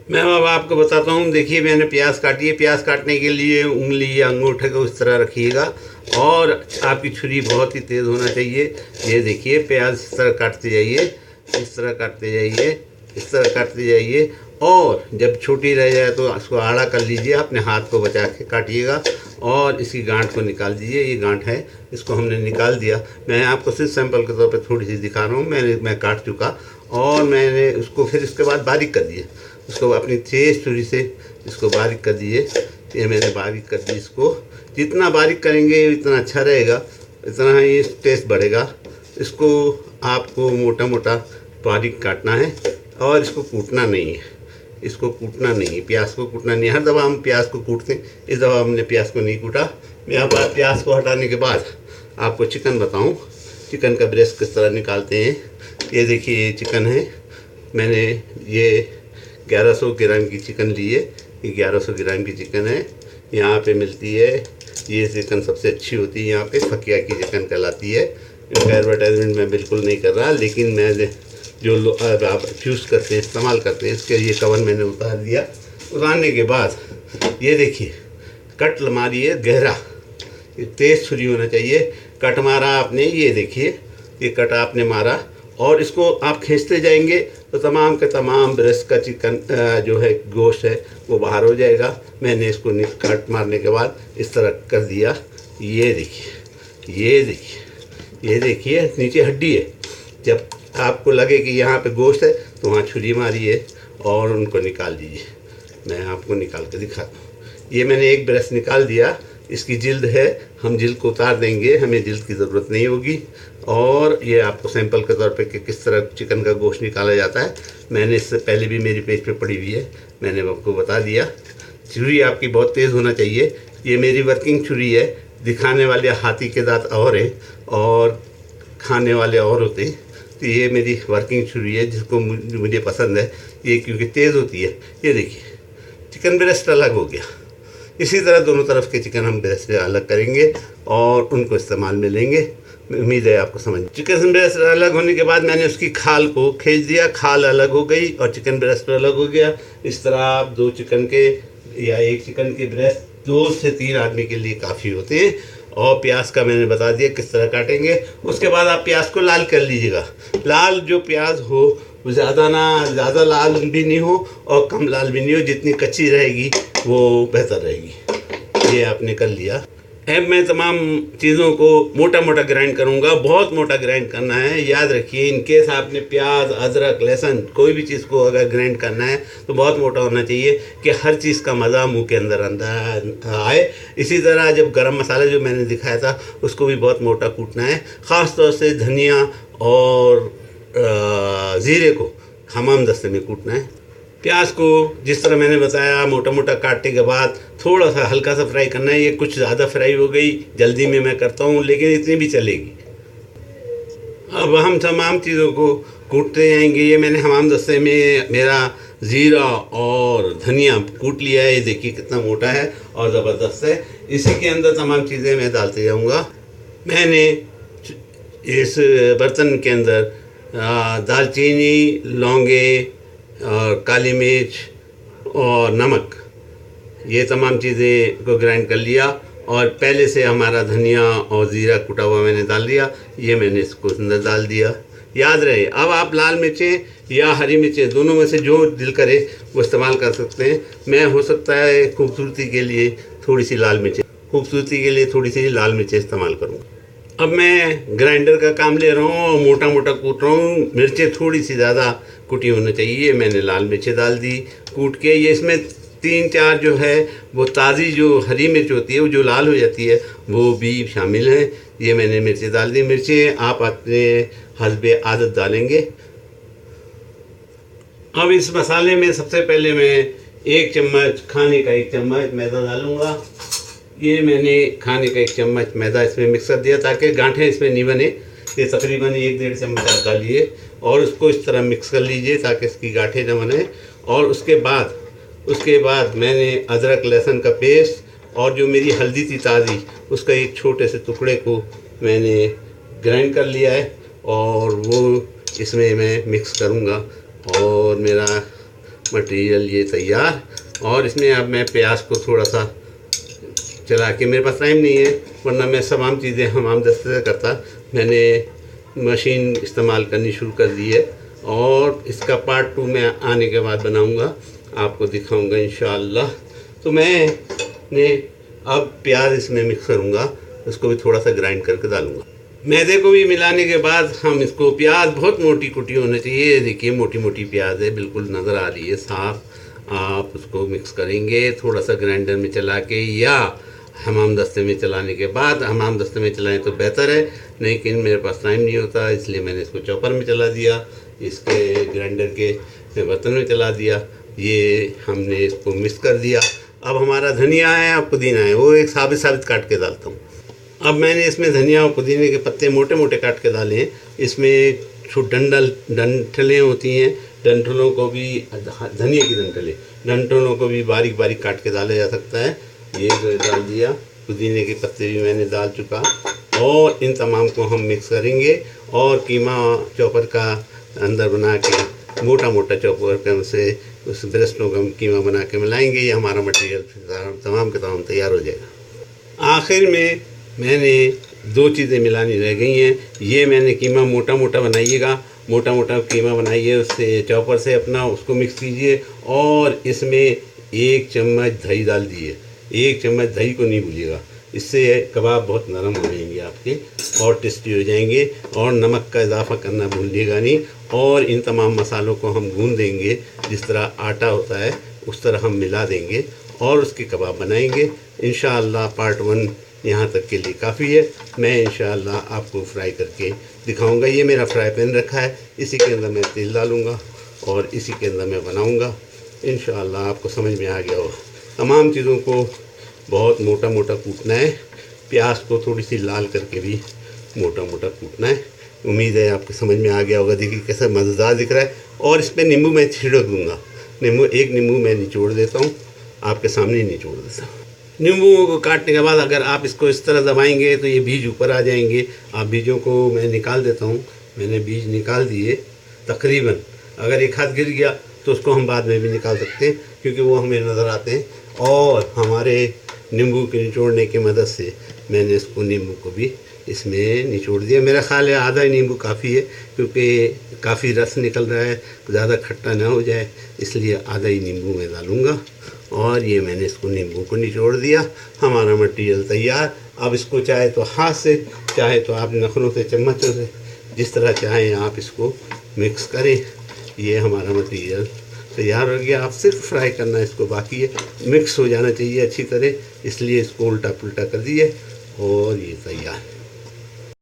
मैं अब आपको बताता हूँ। देखिए मैंने प्याज काटी है। प्याज काटने के लिए उंगली या अंगूठे को इस तरह रखिएगा और आपकी छुरी बहुत ही तेज़ होना चाहिए। ये देखिए प्याज इस तरह काटते जाइए, इस तरह काटते जाइए, इस तरह काटते जाइए और जब छोटी रह जाए तो उसको आड़ा कर लीजिए। अपने हाथ को बचा के काटिएगा और इसकी गांठ को निकाल दीजिए। ये गांठ है, इसको हमने निकाल दिया। मैं आपको सिर्फ सैंपल के तौर पे थोड़ी सी दिखा रहा हूँ। मैं काट चुका और मैंने उसको फिर इसके बाद बारीक कर दिया। उसको अपनी तेज छुरी से इसको बारीक कर दीजिए। ये मैंने बारीक कर दी। इसको जितना बारीक करेंगे इतना अच्छा रहेगा, इतना ही टेस्ट बढ़ेगा। इसको आपको मोटा मोटा बारीक काटना है और इसको कूटना नहीं है। इसको कूटना नहीं है, प्याज को कूटना नहीं है। हर दफ़ा हम प्याज को कूटते हैं, इस दफ़ा हमने प्याज को नहीं कूटा। मैं अब प्याज को हटाने के बाद आपको चिकन बताऊं। चिकन का ब्रेस्ट किस तरह निकालते हैं। ये देखिए ये चिकन है। मैंने ये 1100 ग्राम की चिकन ली है। ये 1100 ग्राम की चिकन है। यहाँ पे मिलती है ये चिकन सबसे अच्छी होती है। यहाँ पे फकिया की चिकन कहलाती है। इनका एडवर्टाइजमेंट मैं बिल्कुल नहीं कर रहा, लेकिन मैं जो आप यूज़ करते हैं, इस्तेमाल करते हैं, इसके ये कवर मैंने उतार दिया। उतारने के बाद ये देखिए कट मारी है गहरा। ये तेज़ छुरी होना चाहिए। कट मारा आपने, ये देखिए ये कट आपने मारा और इसको आप खींचते जाएंगे तो तमाम के तमाम ब्रेस्ट का चिकन जो है गोश्त है वो बाहर हो जाएगा। मैंने इसको कट मारने के बाद इस तरह कर दिया। ये देखिए, ये देखिए, ये देखिए नीचे हड्डी है। जब आपको लगे कि यहाँ पे गोश्त है तो वहाँ छुरी मारिए और उनको निकाल दीजिए। मैं आपको निकाल के दिखाता हूँ। ये मैंने एक ब्रेस्ट निकाल दिया। इसकी जिल्द है, हम जिल्द को उतार देंगे, हमें जिल्द की ज़रूरत नहीं होगी। और ये आपको सैंपल के तौर पे कि किस तरह चिकन का गोश्त निकाला जाता है, मैंने इससे पहले भी मेरी पेज पे पड़ी हुई है, मैंने आपको बता दिया। छुरी आपकी बहुत तेज़ होना चाहिए। ये मेरी वर्किंग छुरी है। दिखाने वाले हाथी के दांत और हैं और खाने वाले और होते हैं। तो ये मेरी वर्किंग छुरी है जिसको मुझे पसंद है ये, क्योंकि तेज़ होती है। ये देखिए चिकन ब्रेस्ट अलग हो गया। इसी तरह दोनों तरफ के चिकन हम ब्रेस्ट से अलग करेंगे और उनको इस्तेमाल में लेंगे। उम्मीद है आपको समझ। चिकन ब्रेस्ट अलग होने के बाद मैंने उसकी खाल को खींच दिया। खाल अलग हो गई और चिकन ब्रेस्ट अलग हो गया। इस तरह आप दो चिकन के या एक चिकन के ब्रेस्ट 2 से 3 आदमी के लिए काफ़ी होते हैं। और प्याज का मैंने बता दिया किस तरह काटेंगे। उसके बाद आप प्याज को लाल कर लीजिएगा। लाल जो प्याज हो वो ज़्यादा लाल भी नहीं हो और कम लाल भी नहीं हो। जितनी कच्ची रहेगी वो बेहतर रहेगी। ये आपने कर लिया। अब मैं तमाम चीज़ों को मोटा मोटा ग्राइंड करूँगा। बहुत मोटा ग्राइंड करना है। याद रखिए, इन केस आपने प्याज, अदरक, लहसुन कोई भी चीज़ को अगर ग्राइंड करना है तो बहुत मोटा होना चाहिए कि हर चीज़ का मज़ा मुंह के अंदर आए। इसी तरह जब गरम मसाला जो मैंने दिखाया था उसको भी बहुत मोटा कूटना है। ख़ास तौर से धनिया और ज़ीरे को हमाम दस्ते में कूटना है। प्याज को जिस तरह मैंने बताया मोटा मोटा काटने के बाद थोड़ा सा हल्का सा फ्राई करना है। ये कुछ ज़्यादा फ्राई हो गई, जल्दी में मैं करता हूँ, लेकिन इतनी भी चलेगी। अब हम तमाम चीज़ों को कूटते जाएंगे। ये मैंने हमाम दस्ते में मेरा ज़ीरा और धनिया कूट लिया है। ये देखिए कितना मोटा है और ज़बरदस्त है। इसी के अंदर तमाम चीज़ें मैं डालते जाऊँगा। मैंने इस बर्तन के अंदर दालचीनी, लौंगे और काली मिर्च और नमक, ये तमाम चीज़ें को ग्राइंड कर लिया और पहले से हमारा धनिया और ज़ीरा कुटा हुआ मैंने डाल दिया। ये मैंने इसको अंदर डाल दिया। याद रहे, अब आप लाल मिर्चें या हरी मिर्चें दोनों में से जो दिल करे वो इस्तेमाल कर सकते हैं। मैं हो सकता है खूबसूरती के लिए थोड़ी सी लाल मिर्चें इस्तेमाल करूँगा। अब मैं ग्राइंडर का काम ले रहा हूँ और मोटा मोटा कूट रहा हूँ। मिर्चें थोड़ी सी ज़्यादा कुटी होनी चाहिए। मैंने लाल मिर्चें डाल दी कूट के। ये इसमें 3-4 जो है वो ताज़ी जो हरी मिर्च होती है वो जो लाल हो जाती है वो भी शामिल है। ये मैंने मिर्चें डाल दी। मिर्चें आप अपने हस्बे आदत डालेंगे। अब इस मसाले में सबसे पहले मैं 1 चम्मच खाने का 1 चम्मच मैदा डालूँगा। ये मैंने खाने का 1 चम्मच मैदा इसमें मिक्स कर दिया ताकि गांठें इसमें नहीं बने। ये तकरीबन 1-1.5 चम्मच आप डालिए और उसको इस तरह मिक्स कर लीजिए ताकि इसकी गांठें न बने। और उसके बाद मैंने अदरक लहसुन का पेस्ट और जो मेरी हल्दी थी ताज़ी उसका एक छोटे से टुकड़े को मैंने ग्राइंड कर लिया है और वो इसमें मैं मिक्स करूँगा। और मेरा मटेरियल ये तैयार। और इसमें अब मैं प्याज को थोड़ा सा चला के, मेरे पास टाइम नहीं है वरना मैं तमाम चीज़ें हमाम दस्ते से करता, मैंने मशीन इस्तेमाल करनी शुरू कर दी है। और इसका पार्ट 2 मैं आने के बाद बनाऊंगा, आपको दिखाऊंगा इंशाअल्लाह। तो मैंने अब प्याज इसमें मिक्स करूंगा, इसको भी थोड़ा सा ग्राइंड करके डालूंगा। मैदे को भी मिलाने के बाद हम इसको, प्याज बहुत मोटी कुटी होनी चाहिए, देखिए मोटी मोटी प्याज है, बिल्कुल नज़र आ रही है साफ। आप उसको मिक्स करेंगे थोड़ा सा ग्राइंडर में चला के या हमाम दस्ते में चलाने के बाद। हमाम दस्ते में चलाएं तो बेहतर है, लेकिन मेरे पास टाइम नहीं होता इसलिए मैंने इसको चॉपर में चला दिया, इसके ग्राइंडर के बर्तन में चला दिया। ये हमने इसको मिक्स कर दिया। अब हमारा धनिया है और पुदीना है, वो एक साबित साबित काट के डालता हूँ। अब मैंने इसमें धनिया और पुदीने के पत्ते मोटे मोटे काट के डाले हैं। इसमें डंठलें होती हैं, डंठलों को भी, धनिया की डंठलों को भी बारीक बारीक काट के डाला जा सकता है। ये जो डाल दिया, पुदीने के पत्ते भी मैंने डाल चुका। और इन तमाम को हम मिक्स करेंगे और कीमा चॉपर का अंदर बना के, मोटा मोटा चॉपर के उसे उस ब्रेस्टों का कीमा बना के मिलाएंगे। ये हमारा मटेरियल तमाम के तमाम तैयार हो जाएगा। आखिर में मैंने 2 चीज़ें मिलानी रह गई हैं। ये मैंने कीमा मोटा मोटा बनाइएगा, मोटा मोटा कीमा बनाइए, उससे चॉपर से अपना उसको मिक्स कीजिए और इसमें 1 चम्मच दही डाल दिए। 1 चम्मच दही को नहीं भूलिएगा, इससे कबाब बहुत नरम हो जाएंगे आपके और टेस्टी हो जाएंगे। और नमक का इजाफ़ा करना भूलिएगा नहीं। और इन तमाम मसालों को हम गूंद देंगे, जिस तरह आटा होता है उस तरह हम मिला देंगे और उसके कबाब बनाएंगे इंशाअल्लाह। पार्ट 1 यहाँ तक के लिए काफ़ी है। मैं इंशाअल्लाह आपको फ्राई करके दिखाऊंगा। ये मेरा फ्राई पैन रखा है, इसी के अंदर मैं तेल डालूँगा और इसी के अंदर मैं बनाऊँगा इंशाअल्लाह। आपको समझ में आ गया होगा। तमाम चीज़ों को बहुत मोटा मोटा कूटना है, प्याज को थोड़ी सी लाल करके भी मोटा मोटा कूटना है। उम्मीद है आपको समझ में आ गया होगा। देखिए कैसा मज़ेदार दिख रहा है। और इस पर नींबू मैं छिड़क दूँगा, एक नींबू मैं निचोड़ देता हूँ, आपके सामने निचोड़ देता हूँ। नींबू को काटने के बाद अगर आप इसको इस तरह दबाएंगे तो ये बीज ऊपर आ जाएंगे। आप बीजों को मैं निकाल देता हूँ, मैंने बीज निकाल दिए तकरीबन। अगर एक हाथ गिर गया तो उसको हम बाद में भी निकाल सकते हैं, क्योंकि वो हमें नज़र आते हैं। और हमारे नींबू के निचोड़ने की मदद से मैंने इसको, नींबू को भी इसमें निचोड़ दिया। मेरा ख्याल है आधा ही नींबू काफ़ी है, क्योंकि काफ़ी रस निकल रहा है, ज़्यादा खट्टा ना हो जाए, इसलिए आधा ही नींबू मैं डालूँगा। और ये मैंने इसको नींबू को निचोड़ दिया। हमारा मटेरियल तैयार। अब इसको चाहे तो हाथ से, चाहे तो आप नखरों से, चम्मचों से, जिस तरह चाहें आप इसको मिक्स करें। ये हमारा मटेरियल तैयार हो गया। आप सिर्फ फ्राई करना इसको बाकी है, मिक्स हो जाना चाहिए अच्छी तरह, इसलिए इसको उल्टा पुल्टा कर दिए और ये तैयार।